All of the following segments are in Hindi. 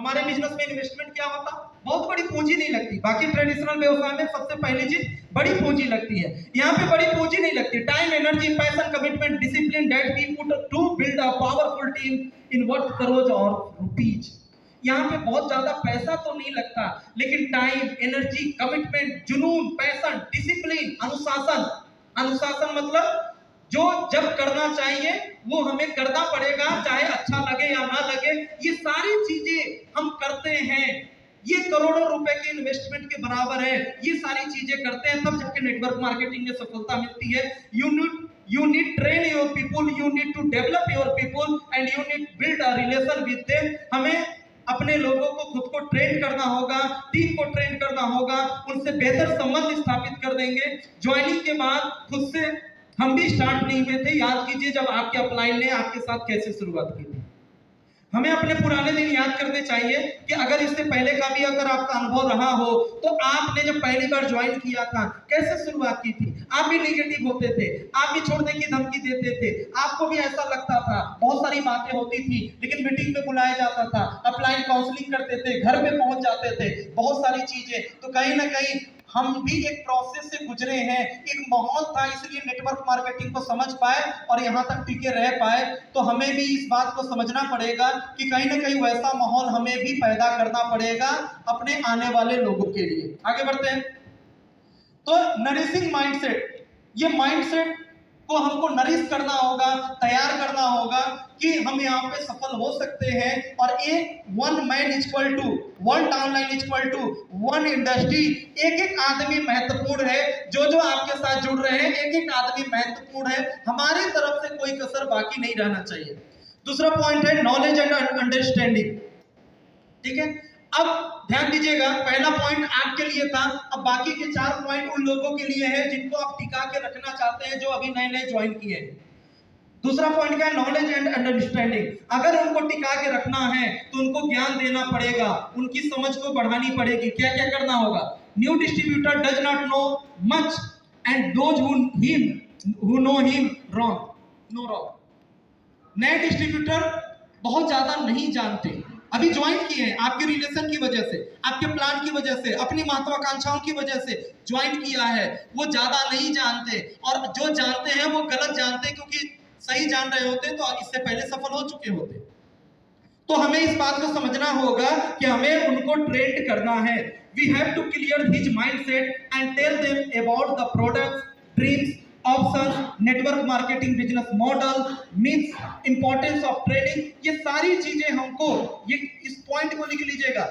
हमारे बिजनेस में इन्वेस्टमेंट क्या होता, बहुत बड़ी पूंजी नहीं लगती। बाकी ट्रेडिशनल व्यवसाय में सबसे पहली चीज बड़ी पूंजी लगती है, यहाँ पे बड़ी पूंजी नहीं लगती। Time, energy, passion, commitment, discipline that we put to build a powerful team in worth crore और रुपीज। यहाँ पे बहुत ज्यादा पैसा तो नहीं लगता, लेकिन टाइम, एनर्जी, कमिटमेंट, जुनून, पैशन, डिसिप्लिन, अनुशासन। अनुशासन मतलब जो जब करना चाहिए वो हमें करना पड़ेगा, चाहे अच्छा लगे या ना लगे। ये सारी चीजें हम करते हैं, ये करोड़ों रुपए के इन्वेस्टमेंट के बराबर है। ये सारी चीजें करते हैं तब जाके नेटवर्क मार्केटिंग में सफलता मिलती है। You need train your people, you need to develop your people and you need build a relation with them। हमें अपने लोगों को खुद को ट्रेन करना होगा, टीम को ट्रेन करना होगा, उनसे बेहतर संबंध स्थापित कर देंगे। ज्वाइनिंग के बाद खुद से हम भी स्टार्ट नहीं हुए थे। याद कीजिए जब आपके अपलाइन ने आपके साथ कैसे शुरुआत की थी। हमें अपने पुराने दिन याद करने चाहिए कि अगर इससे पहले का भी अगर आपका अनुभव रहा हो तो आपने जब पहली बार ज्वाइन किया था कैसे शुरुआत की थी। आप भी नेगेटिव होते थे, आप भी छोड़ने की धमकी देते थे, आपको भी ऐसा लगता था, बहुत सारी बातें होती थी, लेकिन मीटिंग में बुलाया जाता था, अपलाइन काउंसलिंग करते थे, घर में पहुंच जाते थे, बहुत सारी चीजें। तो कहीं ना कहीं हम भी एक प्रोसेस से गुजरे हैं, एक माहौल था, इसलिए नेटवर्क मार्केटिंग को समझ पाए और यहाँ तक टिके रह पाए। तो हमें भी इस बात को समझना पड़ेगा कि कहीं ना कहीं वैसा माहौल हमें भी पैदा करना पड़ेगा अपने आने वाले लोगों के लिए। आगे बढ़ते हैं। तो नरिशिंग माइंडसेट, ये माइंडसेट को हमको नरिश करना होगा, तैयार करना होगा कि हम यहाँ पे सफल हो सकते हैं। और एक one man equal to one downline equal to one industry. एक एक आदमी महत्वपूर्ण है, जो जो आपके साथ जुड़ रहे हैं एक एक आदमी महत्वपूर्ण है। हमारी तरफ से कोई कसर बाकी नहीं रहना चाहिए। दूसरा पॉइंट है नॉलेज एंड अंडरस्टैंडिंग। ठीक है, अब ध्यान दीजिएगा, पहला पॉइंट आपके लिए था, अब बाकी के 4 पॉइंट उन लोगों के लिए है जिनको आप टिका के रखना चाहते हैं, जो अभी नए नए ज्वाइन किए हैं। दूसरा पॉइंट क्या है, नॉलेज एंड अंडरस्टैंडिंग। अगर उनको टिका के रखना है तो उनको ज्ञान देना पड़ेगा, उनकी समझ को बढ़ानी पड़ेगी। क्या क्या करना होगा, new distributor does not know much and those who know him wrong know wrong. नए डिस्ट्रीब्यूटर बहुत ज्यादा नहीं जानते, अभी ज्वाइन किए हैं, आपके रिलेशन की वजह से, आपके प्लान की वजह से, अपनी महत्वाकांक्षाओं की वजह से ज्वाइन किया है, वो ज्यादा नहीं जानते। और जो जानते हैं वो गलत जानते हैं, क्योंकि सही जान रहे होते तो इससे पहले सफल हो चुके होते। तो हमें इस बात को समझना होगा कि हमें उनको ट्रेंड करना है। We have to clear his mindset and tell them about the products, dreams, options, network marketing business model, myths, importance of trading. ये सारी चीजें हमको, ये इस पॉइंट को लिख लीजिएगा,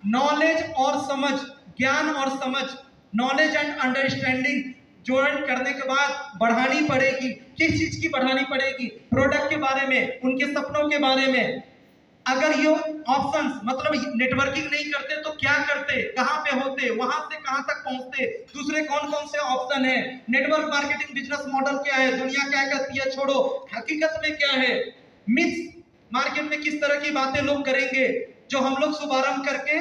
नॉलेज और समझ, ज्ञान और समझ, नॉलेज एंड अंडरस्टैंडिंग ज्वाइन करने के बाद बढ़ानी पड़ेगी। किस चीज की बढ़ानी पड़ेगी, प्रोडक्ट के बारे में, उनके सपनों के बारे में। अगर ये ऑप्शंस मतलब नेटवर्किंग नहीं करते तो क्या करते, कहां पे होते, वहां से कहां तक पहुंचते, दूसरे कौन कौन से ऑप्शन है, नेटवर्क मार्केटिंग बिजनेस मॉडल क्या है, दुनिया क्या कहती है छोड़ो, हकीकत में क्या है, मिथ्स, मार्केट में किस तरह की बातें लोग करेंगे। जो हम लोग शुभारंभ करके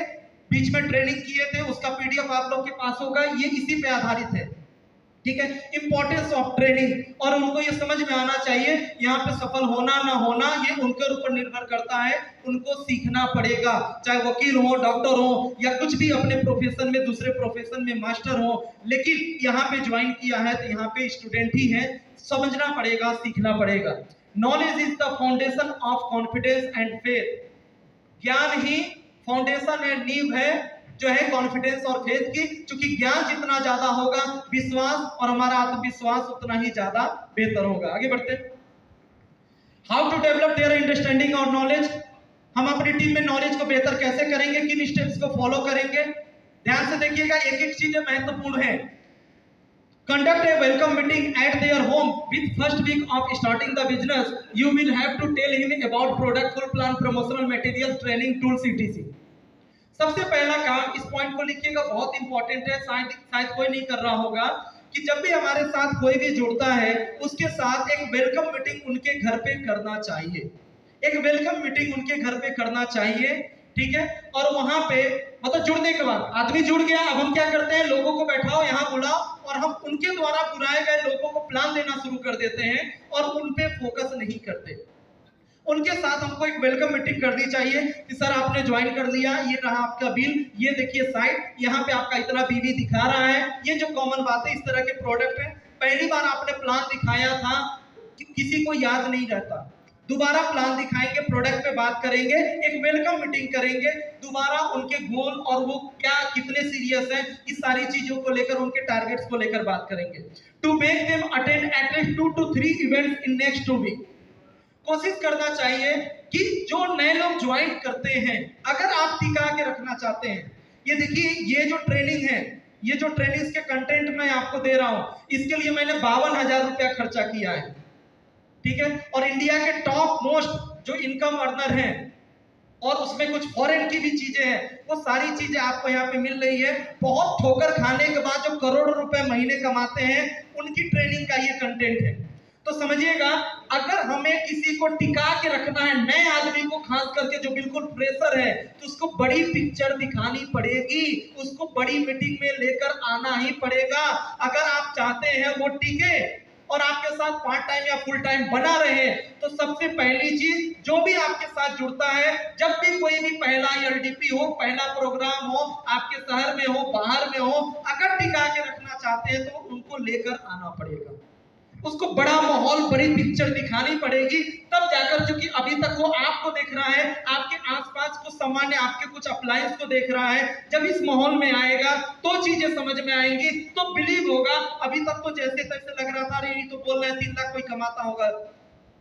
बीच में ट्रेनिंग किए थे उसका पीडीएफ आप लोग के पास होगा, ये इसी पे आधारित है। ठीक है, इंपॉर्टेंस ऑफ ट्रेनिंग, और उनको ये समझ में आना चाहिए यहाँ पे सफल होना ना होना ये उनके ऊपर निर्भर करता है, उनको सीखना पड़ेगा। चाहे वकील हो, डॉक्टर हो, या कुछ भी अपने प्रोफेशन में, दूसरे प्रोफेशन में मास्टर हो, लेकिन यहाँ पे ज्वाइन किया है तो यहाँ पे स्टूडेंट ही है, समझना पड़ेगा, सीखना पड़ेगा। Knowledge is the foundation of confidence and faith. ज्ञान ही फाउंडेशन एंड नींव है जो है कॉन्फिडेंस और फेथ की। क्योंकि ज्ञान जितना ज्यादा होगा, विश्वास और हमारा आत्मविश्वास उतना ही ज्यादा बेहतर होगा। आगे बढ़ते हैं। How to develop their understanding और नॉलेज। हम अपनी टीम में नॉलेज को बेहतर कैसे करेंगे, किन स्टेप्स को फॉलो करेंगे, ध्यान से देखिएगा, एक एक चीजें महत्वपूर्ण है। Conduct a welcome meeting at their home with first week of starting the business. You will have to tell him about product, full plan, promotional materials, training tools, etc. सबसे पहला काम, इस पॉइंट को लिखिएगा, बहुत इंपॉर्टेंट है, शायद कोई नहीं कर रहा होगा, कि जब भी हमारे साथ कोई भी जुड़ता है उसके साथ एक वेलकम मीटिंग उनके घर पे करना चाहिए। एक वेलकम मीटिंग उनके घर पे करना चाहिए, ठीक है। और वहां पे मतलब जुड़ने के बाद आदमी जुड़ गया, अब हम क्या करते हैं, लोगों को बैठाओ, यहाँ बुलाओ, और हम उनके द्वारा बुलाए गए लोगों को प्लान देना शुरू कर देते हैं और उन पे फोकस नहीं करते। उनके साथ हमको एक वेलकम मीटिंग कर दी चाहिए कि सर आपने ज्वाइन कर लिया, ये रहा आपका बिल, ये देखिए साइट, यहाँ पे आपका इतना बीवी दिखा रहा है, ये जो कॉमन बात है, इस तरह के प्रोडक्ट है, पहली बार आपने प्लान दिखाया था किसी को याद नहीं रहता, दोबारा प्लान दिखाएंगे, प्रोडक्ट पे बात करेंगे, एक वेलकम मीटिंग करेंगे, दोबारा उनके गोल और वो क्या कितने सीरियस हैं, इस सारी चीजों को लेकर, उनके टारगेट्स को लेकर बात करेंगे। To make them attend at least 2 to 3 events in next 2 week. कोशिश करना चाहिए कि जो नए लोग ज्वाइन करते हैं, अगर आप टिका के रखना चाहते हैं, ये देखिए ये जो ट्रेनिंग है, ये जो ट्रेनिंग के कंटेंट मैं आपको दे रहा हूं, इसके लिए मैंने 52,000 रुपया खर्चा किया है, ठीक है, और इंडिया के टॉप मोस्ट जो इनकम अर्नर हैं, और उसमें कुछ फॉरेन की भी चीजें हैं, वो सारी चीजें आपको यहाँ पे मिल रही है। बहुत ठोकर खाने के बाद जो करोड़ों रुपए महीने कमाते हैं, उनकी ट्रेनिंग का ये कंटेंट है। तो समझिएगा, अगर हमें किसी को टिका के रखना है, नए आदमी को खास करके जो बिल्कुल फ्रेशर है, तो उसको बड़ी पिक्चर दिखानी पड़ेगी, उसको बड़ी मीटिंग में लेकर आना ही पड़ेगा। अगर आप चाहते हैं वो टिके और आपके साथ पार्ट टाइम या फुल टाइम बना रहे, तो सबसे पहली चीज, जो भी आपके साथ जुड़ता है, जब भी कोई भी पहला एलडीपी हो, पहला प्रोग्राम हो, आपके शहर में हो, बाहर में हो, अगर टिका के रखना चाहते हैं तो उनको लेकर आना पड़ेगा, उसको बड़ा माहौल, बड़ी पिक्चर दिखानी पड़ेगी, तब जाकर, क्योंकि अभी तक वो आपको देख रहा है, आपके आसपास को सामान्य आपके कुछ अप्लायंस को देख रहा है, जब इस माहौल में आएगा तो चीजें समझ में आएंगी, तो बिलीव होगा। अभी तक तो जैसे तैसे लग रहा था, अरे ये तो बोल रहे हैं 3 लाख कोई कमाता होगा,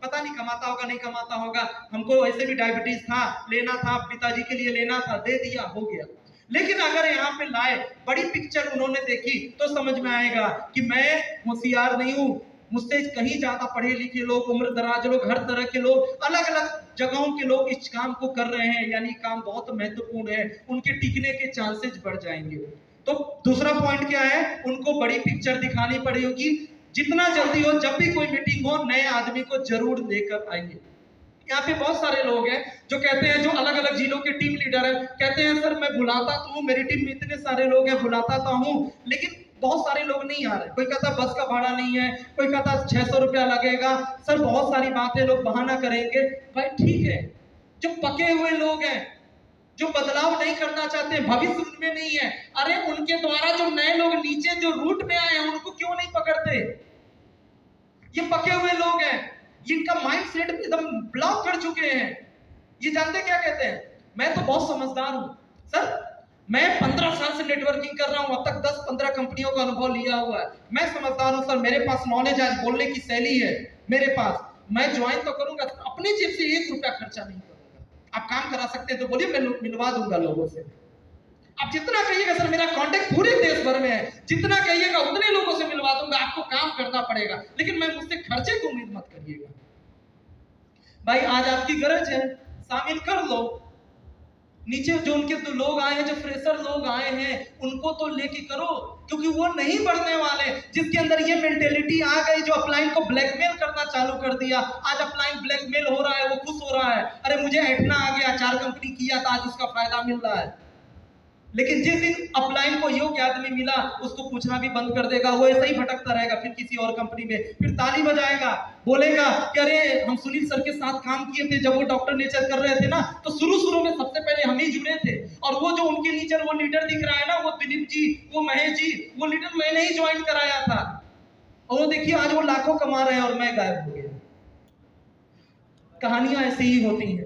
पता नहीं कमाता होगा नहीं कमाता होगा, हमको वैसे भी डायबिटीज था, लेना था, पिताजी के लिए लेना था, दे दिया, हो गया। लेकिन अगर यहाँ पे लाए, बड़ी पिक्चर उन्होंने देखी, तो समझ में आएगा कि मैं होशियार नहीं हूँ, मुझसे कहीं ज्यादा पढ़े लिखे लोग, उम्र दराज लोग, हर तरह के लोग, अलग अलग जगहों के लोग इस काम को कर रहे हैं, यानी काम बहुत महत्वपूर्ण है, उनके टिकने के चांसेस बढ़ जाएंगे। तो दूसरा पॉइंट क्या है, उनको बड़ी पिक्चर दिखानी पड़ेगी, जितना जल्दी हो, जब भी कोई मीटिंग हो, नए आदमी को जरूर लेकर आएंगे। यहाँ पे बहुत सारे लोग हैं जो कहते हैं, जो अलग अलग जिलों के टीम लीडर हैं, कहते हैं सर मैं बुलाता तो हूँ, मेरी टीम में इतने सारे लोग हैं, बुलाता तो हूँ, लेकिन बहुत सारे लोग नहीं आ रहे। कोई कहता बस का भाड़ा नहीं है, कोई कहता 600 रुपया लगेगा, सर बहुत सारी बातें, लोग बहाना करेंगे। भाई ठीक है, जो पके हुए लोग हैं, जो बदलाव नहीं करना चाहते, भविष्य उनमें नहीं है, अरे उनके द्वारा जो नए लोग नीचे जो रूट में आए हैं, उनको क्यों नहीं पकड़ते? ये पके हुए लोग हैं, जिनका माइंड सेट एकदम ब्लॉक कर चुके हैं, ये जानते क्या कहते हैं, मैं तो बहुत समझदार हूं सर, मैं 15 साल से नेटवर्किंग कर रहा हूं, अब तक 10-15 कंपनियों का अनुभव लिया हुआ है, मैं समझदार हूं सर, मेरे पास नॉलेज है, बोलने की शैली है मेरे पास, मैं ज्वाइन तो करूंगा, अपनी जेब से 1 रुपया खर्चा नहीं करूंगा। आप काम करा सकते हैं तो बोलिए, मैं मिलवा दूंगा लोगों से। आप जितना कहिएगा सर, मेरा कांटेक्ट पूरे देश भर में है, जितना कहिएगा उतने लोगों से मिलवा दूंगा, आपको काम करना पड़ेगा, लेकिन मैं मुझसे खर्चे की उम्मीद मत करिएगा। भाई आज आपकी गरज है, शामिल कर लो, नीचे जो उनके तो लोग आए हैं, जो फ्रेशर लोग आए हैं, उनको तो लेके करो, क्योंकि वो नहीं बढ़ने वाले। जिसके अंदर ये मेंटेलिटी आ गई, जो अपलाइन को ब्लैकमेल करना चालू कर दिया, आज अपलाइन ब्लैकमेल हो रहा है, वो खुश हो रहा है, अरे मुझे ऐठना आ गया, 4 कंपनी किया था, आज उसका फायदा मिल रहा है। लेकिन जिस दिन अपलाइन को योग्य आदमी मिला, उसको पूछना भी बंद कर देगा, वो ऐसे ही भटकता रहेगा, फिर किसी और कंपनी में, फिर ताली बजाएगा, बोलेगा कि अरे हम सुनील सर के साथ काम किए थे, जब वो डॉक्टर नेचर कर रहे थे ना, तो शुरू में सबसे पहले हम ही जुड़े थे, और वो जो उनके नीचे वो लीडर दिख रहा है ना, वो दिलीप जी, वो महेश जी, वो लीडर मैंने ही ज्वाइन कराया था, और वो देखिए आज वो लाखों कमा रहे हैं और मैं गायब हो गया। कहानियां ऐसी ही होती हैं।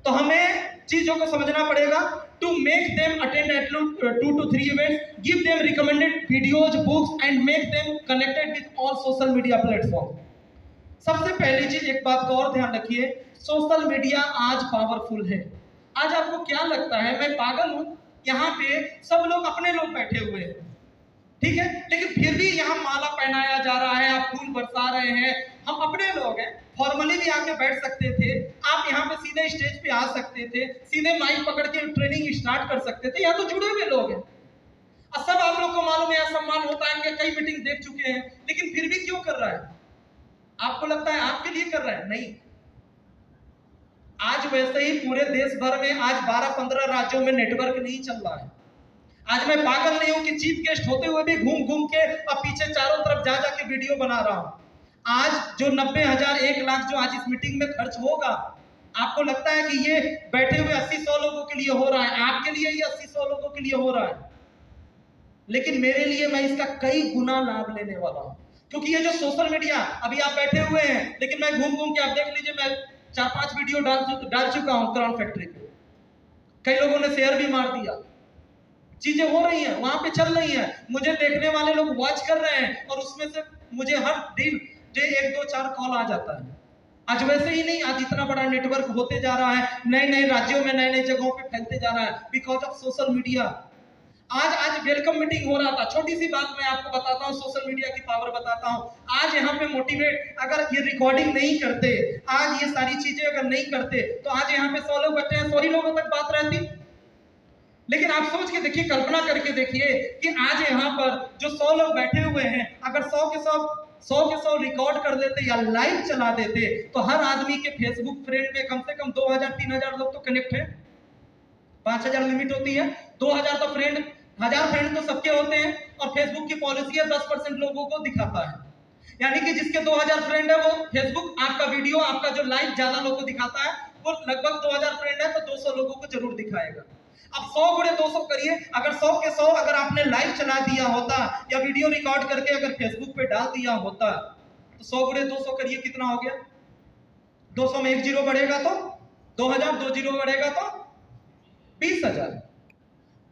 तो हमें चीजों को समझना पड़ेगा। To make them attend at least 2 to 3 events, give them recommended videos, books, and make them connected with all social media platforms. सबसे पहली चीज, एक बात को और ध्यान रखिए, सोशल मीडिया आज पावरफुल है। आज आपको क्या लगता है मैं पागल हूं? यहाँ पे सब लोग अपने लोग बैठे हुए हैं, ठीक है, लेकिन फिर भी यहाँ माला पहनाया जा रहा है, आप फूल बरसा रहे हैं, हम अपने लोग हैं, फॉर्मली भी आके बैठ सकते थे, आप यहाँ पे सीधे स्टेज पे आ सकते थे, सीधे माइक पकड़ के ट्रेनिंग स्टार्ट कर सकते थे, यहाँ तो जुड़े हुए लोग हैं। सब आप लोग को मालूम है, सम्मान होता है, कई मीटिंग देख चुके हैं, लेकिन फिर भी क्यों कर रहा है? आपको लगता है आपके लिए कर रहा है? नहीं। आज वैसे ही पूरे देश भर में आज 12-15 राज्यों में नेटवर्क नहीं चल रहा है। आज मैं पागल नहीं हूं कि चीफ गेस्ट होते हुए भी घूम घूम के अब पीछे चारों तरफ जा जाके वीडियो बना रहा हूं। आज जो 90,000 1 लाख जो आज इस मीटिंग में खर्च होगा, आपको लगता है कि ये बैठे हुए 80-100 लोगों के लिए हो रहा है, आपके लिए ये 80-100 लोगों के लिए हो रहा है, लेकिन मेरे लिए मैं इसका कई गुना लाभ लेने वाला हूं। क्योंकि ये जो सोशल मीडिया, अभी आप बैठे हुए हैं, लेकिन मैं घूम घूम के, आप देख लीजिए, मैं 4-5 वीडियो डाल चुका हूं क्राउन फैक्ट्री पे, कई लोगों ने शेयर भी मार दिया। चीजें हो रही हैं, वहां पे चल रही हैं, मुझे देखने वाले लोग वॉच कर रहे हैं, और उसमें से मुझे हर दिन 1-2-4 कॉल आ जाता है। आज वैसे ही नहीं, आज इतना बड़ा नेटवर्क होते जा रहा है, नए नए राज्यों में, नए नए जगहों पे फैलते जा रहा है, बिकॉज ऑफ सोशल मीडिया। आज वेलकम मीटिंग हो रहा था, छोटी सी बात मैं आपको बताता हूँ, सोशल मीडिया की पावर बताता हूँ। आज यहाँ पे मोटिवेट, अगर ये रिकॉर्डिंग नहीं करते, आज ये सारी चीजें अगर नहीं करते, तो आज यहाँ पे 100 लोग बैठे हैं, 100 ही लोगों तक बात रहती। लेकिन आप सोच के देखिए, कल्पना करके देखिए कि आज यहाँ पर जो 100 लोग बैठे हुए हैं, अगर 100 के 100 रिकॉर्ड कर देते या लाइव चला देते, तो हर आदमी के फेसबुक फ्रेंड में कम से कम 2000-3000 लोग तो कनेक्ट है। 5000 लिमिट होती है, 2000 तो फ्रेंड, 1000 फ्रेंड तो सबके होते हैं, और फेसबुक की पॉलिसी है 10% लोगों को दिखाता है। यानी कि जिसके 2000 फ्रेंड है, वो फेसबुक आपका वीडियो, आपका जो लाइव ज्यादा लोगों को दिखाता है, वो लगभग 2000 फ्रेंड है तो 200 लोगों को जरूर दिखाएगा। अब 100 गुणे 200 करिए, अगर 100 के 100 अगर आपने लाइव चला दिया होता या वीडियो रिकॉर्ड करके अगर फेसबुक पे डाल दिया होता, तो 100 गुणे 200 करिए, कितना हो गया? 200 में 1 जीरो बढ़ेगा तो 2000, 2 जीरो बढ़ेगा तो 20,000।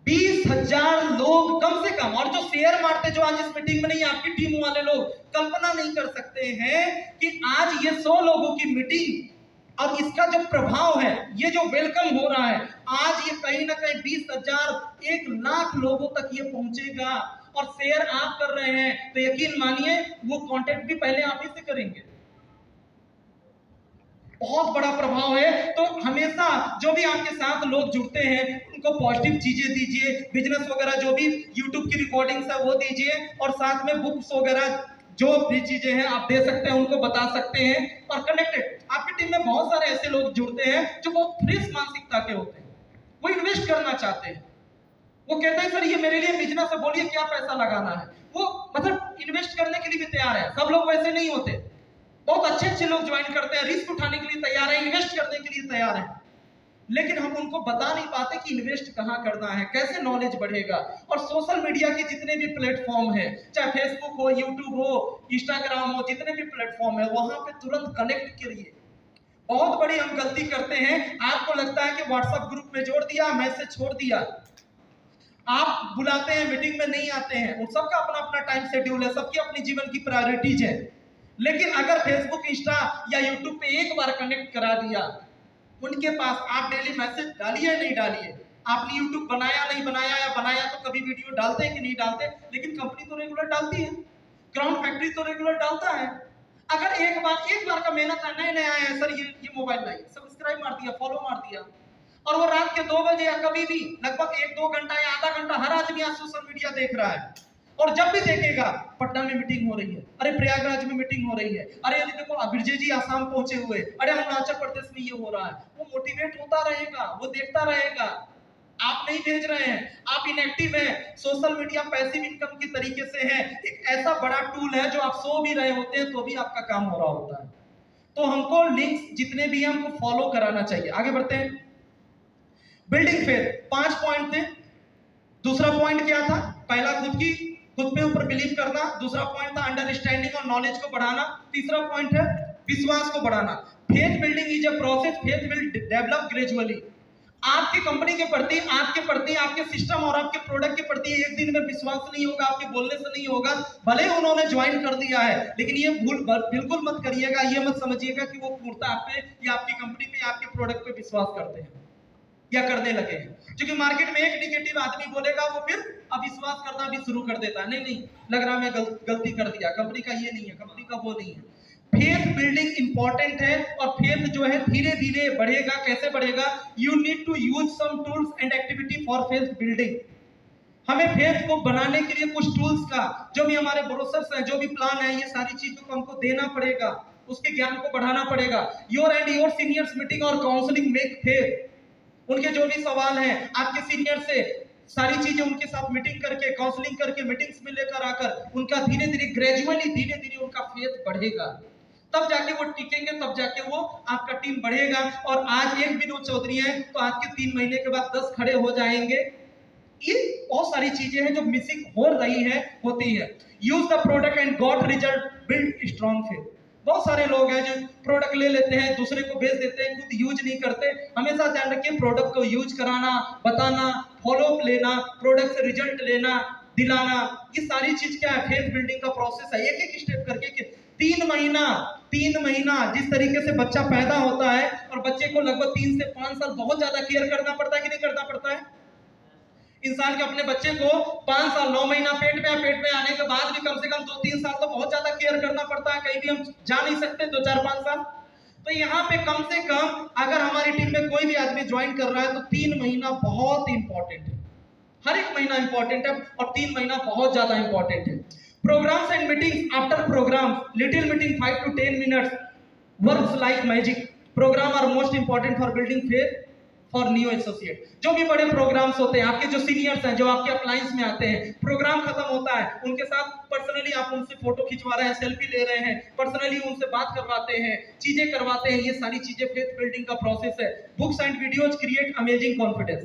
20,000 लोग कम से कम, और जो शेयर मारते, जो आज इस मीटिंग में नहीं, आपकी टीम वाले लोग कल्पना नहीं कर सकते हैं कि आज ये 100 लोगों की मीटिंग और इसका जो प्रभाव है, ये जो वेलकम हो रहा है, आज ये कहीं ना कहीं 20,000, 1,00,000 लोगों तक ये पहुंचेगा। और शेयर आप कर रहे हैं तो यकीन मानिए वो कांटेक्ट भी पहले आप ही से करेंगे। बहुत बड़ा प्रभाव है। तो हमेशा जो भी आपके साथ लोग जुड़ते हैं, उनको पॉजिटिव चीजें दीजिए, बिजनेस वगैरह जो भी यूट्यूब की रिकॉर्डिंग्स है वो दीजिए, और साथ में बुक्स वगैरह जो भी चीजें हैं आप दे सकते हैं, उनको बता सकते हैं। और कनेक्टेड, आपकी टीम में बहुत सारे ऐसे लोग जुड़ते हैं जो बहुत फ्रेश मानसिकता के होते हैं, वो इन्वेस्ट करना चाहते हैं, वो कहते हैं सर ये मेरे लिए बिजनेस है, बोलिए क्या पैसा लगाना है, वो मतलब इन्वेस्ट करने के लिए भी तैयार है। सब लोग वैसे नहीं होते, बहुत अच्छे अच्छे लोग ज्वाइन करते हैं, रिस्क उठाने के लिए तैयार है, इन्वेस्ट करने के लिए तैयार है, लेकिन हम उनको बता नहीं पाते कि इन्वेस्ट कहां करना है, कैसे नॉलेज बढ़ेगा। और सोशल मीडिया के जितने भी प्लेटफॉर्म है, चाहे फेसबुक हो, यूट्यूब हो, इंस्टाग्राम हो, जितने भी प्लेटफॉर्म है, वहां पे तुरंत कनेक्ट करिए। बहुत बड़ी हम गलती करते हैं, आपको लगता है कि व्हाट्सएप ग्रुप में जोड़ दिया, मैसेज छोड़ दिया, आप बुलाते हैं, मीटिंग में नहीं आते हैं। उन सबका अपना अपना टाइम शेड्यूल है, सबकी अपनी जीवन की प्रायोरिटीज है, लेकिन अगर फेसबुक, इंस्टा या यूट्यूब पे एक बार कनेक्ट करा दिया, उनके पास आप डेली मैसेज डालिए नहीं डालिए, आपने यूट्यूब बनाया नहीं बनाया, या बनाया तो कभी वीडियो डालते हैं कि नहीं डालते, लेकिन कंपनी तो रेगुलर डालती है, क्राउन फैक्ट्री तो रेगुलर डालता है। अगर एक बार का मेहनत है, नए नए आए हैं सर, ये मोबाइल लाइए, सब्सक्राइब मार दिया, फॉलो मार दिया, और वो रात के 2 बजे या कभी भी लगभग 1-2 घंटा या आधा घंटा हर आदमी आज सोशल मीडिया देख रहा है, और जब भी देखेगा पटना में मीटिंग हो रही है, अरे प्रयागराज में मीटिंग हो रही है, अरे यदि देखो अभिरजे जी आसाम पहुंचे हुए, अरे अरुणाचल प्रदेश में ये हो रहा है, वो मोटिवेट होता रहेगा, वो देखता रहेगा। आप नहीं भेज रहे हैं, आप इनएक्टिव हैं। सोशल मीडिया पैसिव इनकम की तरीके से है, एक ऐसा बड़ा टूल है जो आप सो भी रहे होते हैं तो भी आपका काम हो रहा होता है। तो हमको लिंक्स जितने भी हैं हमको फॉलो कराना चाहिए। आगे बढ़ते हैं। बिल्डिंग फेथ, 5 पॉइंट थे। दूसरा पॉइंट क्या था? पहला खुद पे ऊपर बिलीव करना, दूसरा पॉइंट था अंडरस्टैंडिंग और नॉलेज को बढ़ाना, तीसरा पॉइंट है विश्वास को बढ़ाना। Faith building is a process, faith will develop gradually. आपकी कंपनी के प्रति, आपके सिस्टम और आपके प्रोडक्ट के प्रति एक दिन में विश्वास नहीं होगा, आपके बोलने से नहीं होगा। भले उन्होंने ज्वाइन कर दिया है, लेकिन ये भूल बिल्कुल मत करिएगा, ये मत समझिएगा कि वो पूर्णतः आप पे या आपकी कंपनी पे, आपके प्रोडक्ट पे विश्वास करते हैं या करने लगे हैं। क्योंकि मार्केट में एक निगेटिव आदमी बोलेगा, वो फिर अविश्वास करना भी शुरू कर देता है, नहीं लग रहा मैं गलती कर दिया, कंपनी का ये नहीं है, कंपनी का वो नहीं है। फेथ बिल्डिंग इंपॉर्टेंट है, और फेथ जो है धीरे धीरे बढ़ेगा। कैसे बढ़ेगा? You need to use some tools and activity for faith building. हमें फेथ को बनाने के लिए कुछ टूल्स का, जो भी हमारे ब्रोशर्स हैं, जो भी प्लान है, ये सारी चीजों को हमको देना पड़ेगा, उसके ज्ञान को बढ़ाना पड़ेगा। Your and your seniors meeting और काउंसलिंग मेक फेथ। उनके जो भी सवाल हैं आपके सीनियर से, सारी चीजें उनके साथ मीटिंग करके, काउंसलिंग करके, मीटिंग्स में लेकर आकर उनका धीरे धीरे ग्रेजुअली धीरे धीरे उनका फेथ बढ़ेगा। तब जाके वो टिकेंगे, तब जाके वो आपका टीम बढ़ेगा। और आज एक विनोद चौधरी है तो आज के 3 महीने के बाद 10 खड़े हो जाएंगे। ये बहुत सारी चीजें हैं जो मिसिंग हो रही है, होती है। Use the product and got result, build strong faith. बहुत सारे लोग हैं जो प्रोडक्ट ले लेते हैं, दूसरे को बेच देते हैं, खुद यूज नहीं करते। हमेशा ध्यान रखिए, प्रोडक्ट को यूज कराना, बताना, फॉलोअप लेना, प्रोडक्ट से रिजल्ट लेना, दिलाना, ये सारी चीज क्या है, फेथ बिल्डिंग का प्रोसेस है। एक एक स्टेप करके कि 3 महीना जिस तरीके से बच्चा पैदा होता है और बच्चे को लगभग 3 से 5 साल बहुत ज्यादा केयर करना पड़ता है कि नहीं करना पड़ता है। इंसान के अपने बच्चे को 5 साल 9 महीना पेट में आने के बाद भी कम से कम 2-3 साल तो बहुत ज्यादा केयर करना पड़ता है, कहीं भी हम जा नहीं सकते 2-4-5 साल। तो यहाँ पे कम से कम अगर हमारी टीम में कोई भी आदमी ज्वाइन कर रहा है तो 3 महीना बहुत इंपॉर्टेंट है। हर एक महीना इंपॉर्टेंट है और 3 महीना बहुत ज्यादा इंपॉर्टेंट है। Programs and meetings after program, little meeting 5 to 10 minutes works like magic. Program are most important for building faith for new associate. जो भी बड़े प्रोग्राम्स होते हैं, आपके जो सीनियर्स हैं, जो आपके अप्लायंस में आते हैं, प्रोग्राम खत्म होता है, उनके साथ पर्सनली आप उनसे फोटो खिंचवा रहे हैं, सेल्फी ले रहे हैं, पर्सनली उनसे बात करवाते हैं, चीजें करवाते हैं, ये सारी चीजें फेथ बिल्डिंग का प्रोसेस है। Books and videos create amazing confidence.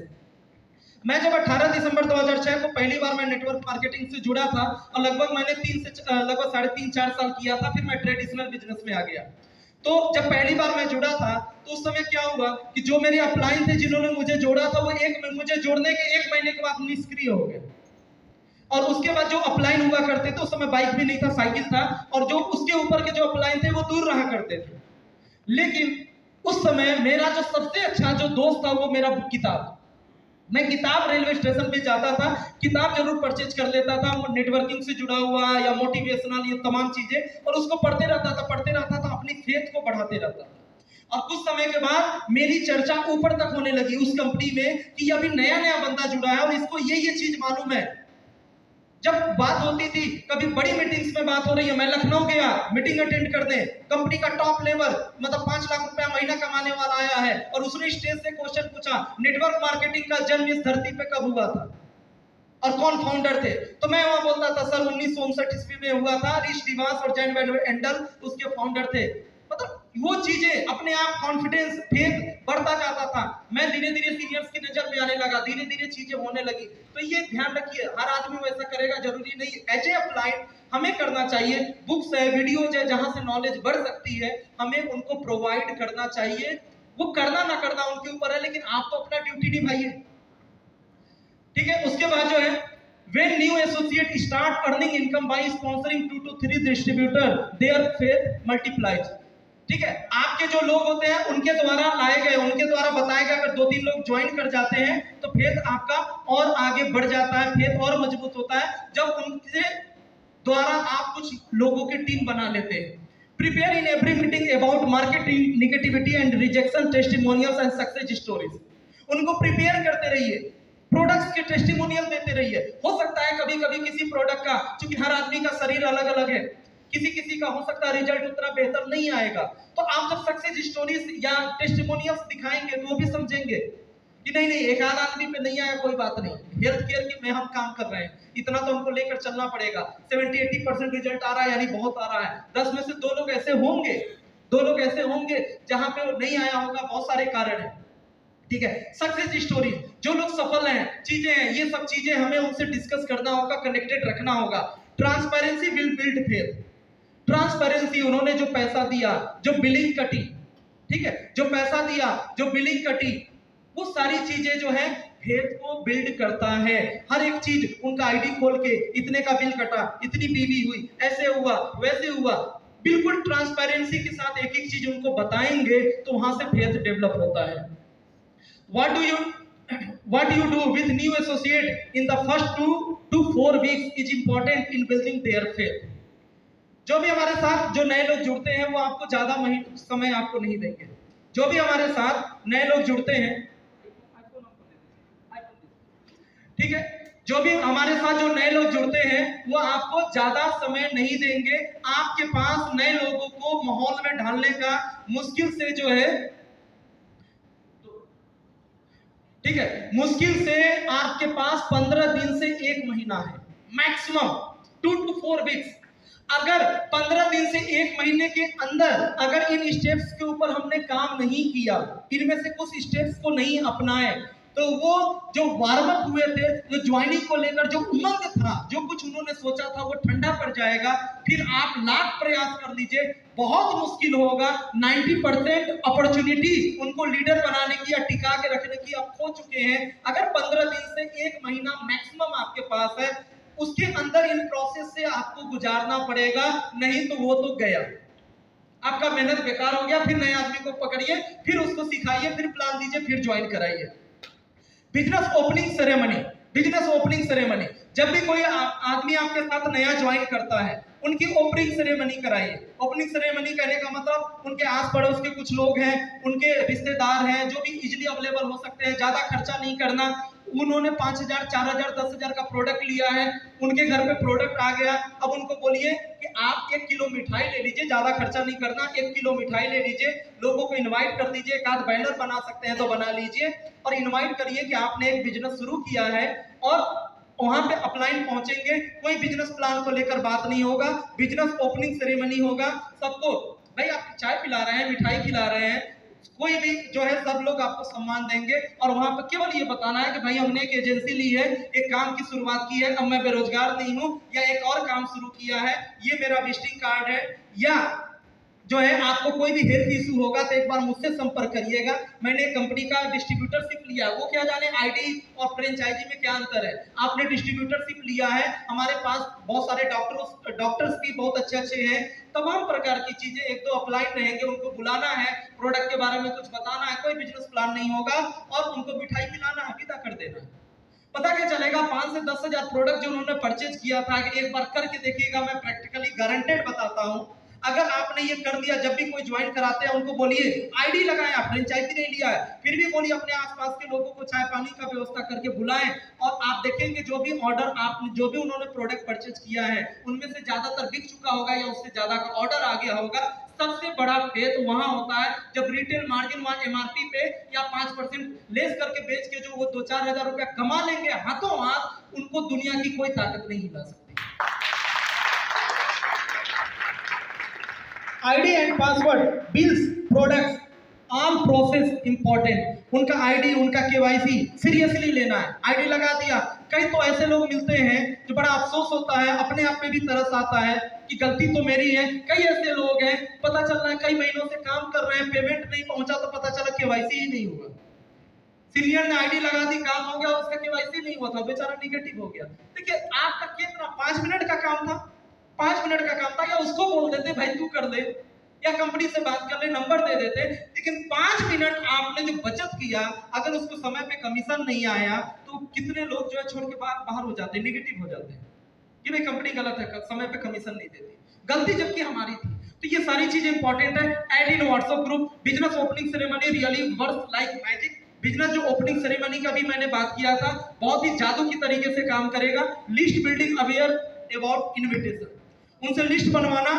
मैं जब 18 दिसंबर 2006 को पहली बार मैं नेटवर्क मार्केटिंग से जुड़ा था और लगभग मैंने 3.5-4 साल किया था, फिर मैं ट्रेडिशनल बिजनेस में आ गया। तो जब पहली बार मैं जुड़ा था तो उस समय क्या हुआ कि जो मेरे अपलाइन थे, जिन्होंने मुझे जोड़ा था, वो मुझे जोड़ने के 1 महीने के बाद निष्क्रिय हो गए। और उसके बाद जो अपलाइन हुआ करते थे, उस समय बाइक भी नहीं था, साइकिल था, और जो उसके ऊपर के जो अपलाइन थे वो दूर रहा करते थे। लेकिन उस समय मेरा जो सबसे अच्छा जो दोस्त था वो मेरा किताब। मैं किताब रेलवे स्टेशन पे जाता था, किताब जरूर परचेज कर लेता था, नेटवर्किंग से जुड़ा हुआ या मोटिवेशनल, ये तमाम चीजें, और उसको पढ़ते रहता था, अपनी फेथ को बढ़ाते रहता था। और कुछ समय के बाद मेरी चर्चा ऊपर तक होने लगी उस कंपनी में कि अभी नया बंदा जुड़ा है और इसको ये चीज मालूम है। जब बात होती थी, कभी बड़ी मीटिंग्स में बात हो रही है, मैं लखनऊ गया मीटिंग अटेंड करने, कंपनी का टॉप लेवल मतलब 5 लाख रुपया महीना कमाने वाला आया है, और उसने स्टेज से क्वेश्चन पूछा, नेटवर्क मार्केटिंग का जन्म इस धरती पे कब हुआ था और कौन फाउंडर थे? तो मैं वहां बोलता था, सर 1959 ईस्वी में हुआ था, रिश निवास और जैन एंडल उसके फाउंडर थे। मतलब वो चीजें अपने आप कॉन्फिडेंस फेथ बढ़ता जाता था। मैं धीरे धीरे सीनियर्स की नजर में आने लगा, धीरे धीरे चीजें होने लगी। तो ये ध्यान रखिए, हर आदमी वैसा करेगा जरूरी नहीं। एज ए अपलाइन हमें करना चाहिए, बुक्स है, वीडियोज है, जहां से नॉलेज बढ़ सकती है, हमें उनको प्रोवाइड करना चाहिए। वो करना ना करना उनके ऊपर है, लेकिन आप तो अपना ड्यूटी निभाइए। ठीक है। उसके बाद जो है, when new associate start earning income by sponsoring 2 to 3 distributor, their faith multiplies। ठीक है। आपके जो लोग होते हैं उनके द्वारा लाए गए, उनके द्वारा बताए गए, अगर 2-3 लोग ज्वाइन कर जाते हैं तो फेथ आपका और आगे बढ़ जाता है, फेथ और मजबूत होता है जब उनके द्वारा आप कुछ लोगों की टीम बना लेते हैं। Prepare in every meeting about marketing negativity and rejection testimonials and success stories. उनको प्रिपेयर करते रहिए, प्रोडक्ट्स के टेस्टिमोनियल देते रहिए। हो सकता है कभी कभी किसी प्रोडक्ट का, क्योंकि हर आदमी का शरीर अलग अलग है, किसी का हो सकता है रिजल्ट उतना बेहतर नहीं आएगा, तो आप जब सक्सेस स्टोरीज या टेस्टिमोनियल्स दिखाएंगे तो वो भी समझेंगे कि नहीं एक आध आदमी पे नहीं आया, कोई बात नहीं, हेल्थ केयर की में हम काम कर रहे हैं, इतना तो हमको लेकर चलना पड़ेगा। 70-80% रिजल्ट आ रहा है, यानी बहुत आ रहा है। 10 में से 2 लोग ऐसे होंगे जहां पे नहीं आया होगा, बहुत सारे कारण है। ठीक है। सक्सेस स्टोरी, जो लोग सफल हैं, चीजें हैं, ये सब चीजें हमें उनसे डिस्कस करना होगा, कनेक्टेड रखना होगा। Transparency will build faith. Transparency, उन्होंने जो पैसा दिया, जो बिलिंग कटी, ठीक है, जो पैसा दिया, जो बिलिंग कटी, वो सारी चीजें जो है फेथ को बिल्ड करता है। हर एक चीज उनका आईडी खोल के, इतने का बिल कटा, इतनी पीवी हुई, ऐसे हुआ, वैसे हुआ, बिल्कुल ट्रांसपेरेंसी के साथ एक एक चीज उनको बताएंगे तो वहां से फेथ डेवलप होता है। What you do with new associate in the first 2 to 4 weeks is important in building their faith। जो भी हमारे साथ जो नए लोग जुड़ते हैं वो आपको ज्यादा समय आपको नहीं देंगे। जो भी हमारे साथ नए लोग जुड़ते हैं, ठीक है, जो भी हमारे साथ जो नए लोग जुड़ते हैं वो आपको ज्यादा समय नहीं देंगे। आपके पास नए लोगों को माहौल में ढालने का मुश्किल से जो है, ठीक है, मुश्किल से आपके पास 15 दिन से 1 महीना है, मैक्सिमम 2 to 4 वीक्स। अगर 15 दिन से 1 महीने के अंदर अगर इन स्टेप्स के ऊपर हमने काम नहीं किया, इनमें से कुछ स्टेप्स को नहीं अपनाए, तो वो जो वार्म अप हुए थे, जो ज्वाइनिंग को लेकर जो उमंग था, जो कुछ उन्होंने सोचा था, वो ठंडा पड़ जाएगा। फिर आप लाख प्रयास कर लीजिए, बहुत मुश्किल होगा। 90% अपॉर्चुनिटी उनको लीडर बनाने की या टिका के रखने की आप खो चुके हैं। अगर 15 दिन से 1 महीना मैक्सिमम आपके पास है, उसके अंदर इन प्रोसेस से आपको गुजारना पड़ेगा, नहीं तो वो तो गया, आपका मेहनत बेकार हो गया। फिर नए आदमी को पकड़िए, फिर उसको सिखाइए, फिर प्लान दीजिए, फिर ज्वाइन कराइए। Business opening ceremony, business opening ceremony, जब भी कोई आदमी आपके साथ नया ज्वाइन करता है, उनकी ओपनिंग सेरेमनी कराइए। ओपनिंग सेरेमनी कहने का मतलब उनके आस पड़ोस के कुछ लोग हैं, उनके रिश्तेदार हैं, जो भी इजीली अवेलेबल हो सकते हैं, ज्यादा खर्चा नहीं करना। उन्होंने 5,000, 4,000, 10,000 का प्रोडक्ट लिया है, उनके घर पे प्रोडक्ट आ गया, अब उनको बोलिए कि आप 1 किलो मिठाई ले लीजिए, ज्यादा खर्चा नहीं करना, 1 किलो मिठाई ले लीजिए, लोगों को इनवाइट कर दीजिए, एक आध बैनर बना सकते हैं तो बना लीजिए और इनवाइट करिए कि आपने एक बिजनेस शुरू किया है। और वहां पे अपलाइन पहुंचेंगे, कोई बिजनेस प्लान को लेकर बात नहीं होगा, बिजनेस ओपनिंग सेरेमनी होगा। सबको भाई आप चाय पिला रहे हैं, मिठाई खिला रहे हैं, कोई भी जो है सब लोग आपको सम्मान देंगे। और वहां पर केवल ये बताना है कि भाई हमने एक एजेंसी ली है, एक काम की शुरुआत की है, अब मैं बेरोजगार नहीं हूं, या एक और काम शुरू किया है, ये मेरा विजिटिंग कार्ड है। या जो है आपको कोई भी हेल्थ इशू होगा तो एक बार मुझसे संपर्क करिएगा, मैंने कंपनी का डिस्ट्रीब्यूटरशिप लिया। वो क्या जाने आईडी और फ्रेंचाइजी में क्या अंतर है। आपने डिस्ट्रीब्यूटरशिप लिया है, हमारे पास बहुत सारे डॉक्टर्स भी बहुत अच्छे हैं, तमाम प्रकार की चीजें, 1-2 अपलाइन रहेंगे, उनको बुलाना है, प्रोडक्ट के बारे में कुछ बताना है, कोई बिजनेस प्लान नहीं होगा और उनको मिठाई खिलाना है, विदा कर देना है। पता क्या चलेगा, 5 से 10,000 प्रोडक्ट जो उन्होंने परचेज किया था, एक बार करके देखिएगा, मैं प्रैक्टिकली गारंटेड बताता हूं। अगर आपने ये कर दिया, जब भी कोई ज्वाइन कराते हैं उनको बोलिए आईडी लगाया, फ्रेंचाइजी नहीं लिया है, फिर भी बोलिए अपने आसपास के लोगों को चाय पानी का व्यवस्था करके बुलाएं, और आप देखेंगे जो भी ऑर्डर आपने, जो भी उन्होंने प्रोडक्ट परचेज किया है, उनमें से ज्यादातर बिक चुका होगा या उससे ज्यादा का ऑर्डर आ गया होगा। सबसे बड़ा फेथ वहां होता है जब रिटेल मार्जिन वहां एमआरपी पे या 5% लेस करके बेच के जो वो 2-4 हजार रुपया कमा लेंगे हाथों हाथ, उनको दुनिया की कोई ताकत नहीं हिला सकती। ID and password, bills, products, all process important. उनका आईडी, उनका केवाईसी सीरियसली लेना है। आईडी लगा दिया, कई तो ऐसे लोग मिलते हैं जो बड़ा अफसोस होता है, अपने आप पे भी तरस आता है कि गलती तो मेरी है। कई ऐसे लोग हैं, पता चल रहा है कई महीनों से काम कर रहे हैं, पेमेंट नहीं पहुंचा तो पता चला केवाईसी ही नहीं हुआ। सीनियर ने आईडी लगा दी, काम हो गया, उसका केवाईसी नहीं हुआ था, बेचारा निगेटिव हो गया। देखिए आपका कितना 5 मिनट का काम था, 5 मिनट का काम था, या उसको बोल देते भाई तू कर दे, या कंपनी से बात कर ले, नंबर दे देते। लेकिन 5 मिनट आपने जो बचत किया, अगर उसको समय पे कमीशन नहीं आया तो कितने लोग जो है छोड़ के बाहर हो जाते हैं, निगेटिव हो जाते हैं कि भाई कंपनी गलत है, समय पे कमीशन नहीं देती, गलती जबकि हमारी थी। तो ये सारी चीजें इंपॉर्टेंट है। Add in WhatsApp group, business opening ceremony really works like magic. Business जो ओपनिंग सेरेमनी का भी मैंने बात किया था, बहुत ही जादू की तरीके से काम करेगा। List building aware about invitation, उनसे लिस्ट बनवाना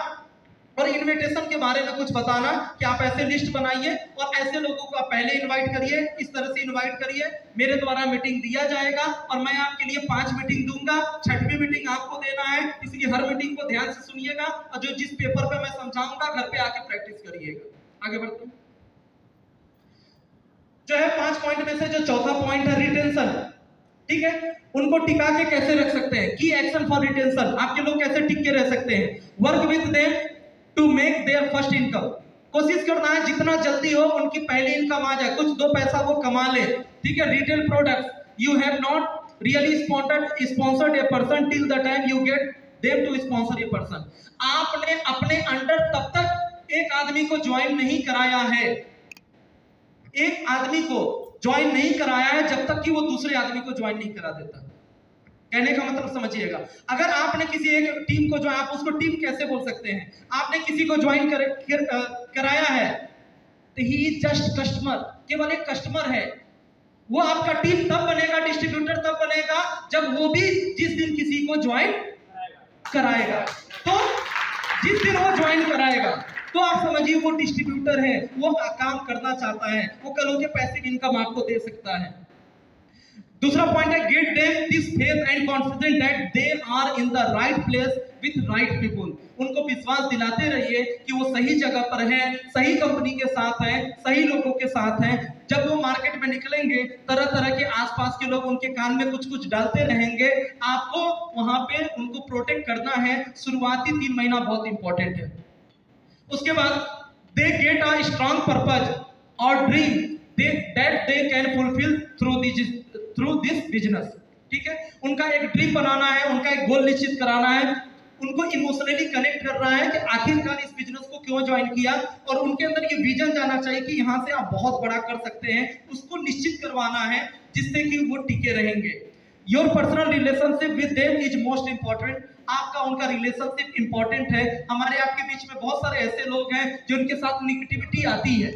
और इनविटेशन के बारे में कुछ बताना कि आप ऐसे लिस्ट बनाइए और ऐसे लोगों को आप पहले इनवाइट करिए, इस तरह से इनवाइट करिए, मेरे द्वारा मीटिंग दिया जाएगा और मैं आपके लिए 5 मीटिंग दूंगा, 6वीं मीटिंग आपको देना है, इसलिए हर मीटिंग को ध्यान से सुनिएगा और जो जिस पेपर पे मैं समझाऊंगा घर पे आके प्रैक्टिस करिएगा। आगे बढ़ते हैं। जो है 5 पॉइंट में से जो चौथा पॉइंट है रिटेंशन, ठीक है, उनको टिका के कैसे रख सकते हैं, की एक्शन फॉर रिटेंशन, आपके लोग कैसे टिक के रह सकते हैं। Work with them to make their first income, कोशिश करना है जितना जल्दी हो उनकी पहली इनकम आ जाए, कुछ 2 पैसा वो कमा ले, ठीक है। Retail products, you have not really sponsored a person till the time you get them to sponsor a person. आपने अपने अंडर तब तक एक आदमी को ज्वाइन नहीं कराया है, एक आदमी को ज्वाइन नहीं कराया है जब तक कि वो दूसरे आदमी को ज्वाइन नहीं करा देता। कहने का मतलब समझिएगा, अगर आपने किसी एक टीम को जो, आप उसको टीम कैसे बोल सकते हैं, आपने किसी को ज्वाइन कराया है तो ही इज जस्ट कस्टमर, केवल एक कस्टमर है। वो आपका टीम तब बनेगा, डिस्ट्रीब्यूटर तब बनेगा जब वो भी जिस दिन किसी को ज्वाइन कराएगा, तो जिस दिन वो ज्वाइन कराएगा तो आप समझिए वो डिस्ट्रीब्यूटर है, वो काम करना चाहता है, वो कल के पैसिव इनकम आपको दे सकता है। दूसरा पॉइंट है get them this faith and confident that they are in the right place with right people. उनको विश्वास दिलाते रहिए कि वो सही जगह पर हैं, सही कंपनी के साथ हैं, सही लोगों के साथ हैं। जब वो मार्केट में निकलेंगे, तरह तरह के आसपास के लोग उनके कान में कुछ कुछ डालते रहेंगे। आपको वहां पे उनको प्रोटेक्ट करना है। शुरुआती 3 महीना बहुत इंपॉर्टेंट है। उसके बाद they get a strong purpose और dream that they can fulfil through this business. ठीक है, उनका एक ड्रीम बनाना है, उनका एक गोल निश्चित कराना है, उनको इमोशनली कनेक्ट करना है कि आखिरकार इस बिजनेस को क्यों ज्वाइन किया, और उनके अंदर ये विजन जाना चाहिए कि यहाँ से आप बहुत बड़ा कर सकते हैं। उसको निश्चित करवाना है जिससे कि वो टिके रहेंगे। Your personal relationship with them is most important. आपका उनका रिलेशनशिप इंपॉर्टेंट है। हमारे आपके बीच में बहुत सारे ऐसे लोग हैं जिनके साथ निगेटिविटी आती है,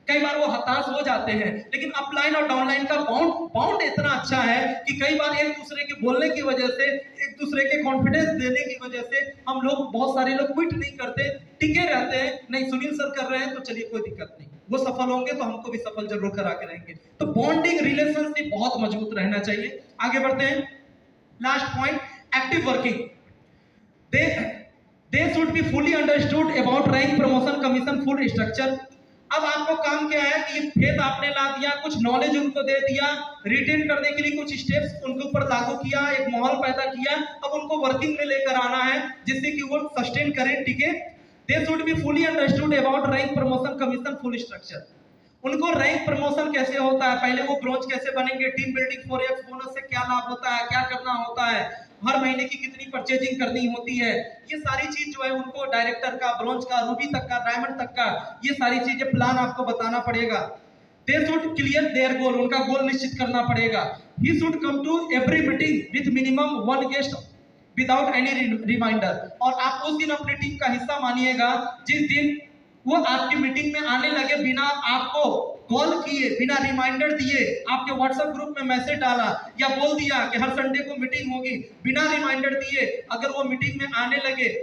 कई बार वो हताश हो जाते हैं, लेकिन अपलाइन और डाउनलाइन का बाउंड इतना अच्छा है कि कई बार एक दूसरे के बोलने की वजह से, एक दूसरे के कॉन्फिडेंस देने की वजह से हम लोग, बहुत सारे लोग क्विट नहीं करते, टिके रहते हैं। नहीं, सुनील सर कर रहे हैं तो चलिए कोई दिक्कत नहीं, वो सफल होंगे तो हमको भी सफल जरूर करा के रहेंगे। तो बॉन्डिंग रिलेशनशिप बहुत मजबूत रहना चाहिए। आगे बढ़ते हैं। Last point, active working. They should be fully understood about rank, promotion, commission, full structure. अब आपको काम क्या है कि फेथ आपने ला दिया, कुछ नॉलेज उनको दे दिया, रिटेन करने के लिए कुछ स्टेप्स उनके ऊपर लागू किया, एक माहौल पैदा किया। अब उनको वर्किंग में लेकर आना है जिससे कि वो सस्टेन करें। ठीक है, they should be fully understood about rank, promotion, commission, full structure. उनको रैंक प्रमोशन कैसे होता है, पहले वो ब्रोंज कैसे बनेंगे, टीम बिल्डिंग, 4x बोनस से क्या लाभ होता है, क्या करना होता है, हर महीने की कितनी परचेजिंग करनी होती है, ये सारी चीज जो है उनको डायरेक्टर का, ब्रोंज का, रूबी तक का, डायमंड तक का, ये सारी चीजें प्लान आपको बताना पड़ेगा। They should clear their goal, उनका गोल निश्चित करना पड़ेगा। He should come to every meeting with minimum 1 guest without any reminder. और आप उस दिन अपनी टीम का हिस्सा मानिएगा जिस दिन वो आपकी मीटिंग में आने लगे, बिना आपको कॉल किए, बिना रिमाइंडर दिए, आपके व्हाट्सएप ग्रुप में मैसेज डाला या बोल दिया कि हर संडे को मीटिंग होगी, बिना रिमाइंडर दिए अगर वो मीटिंग में आने लगे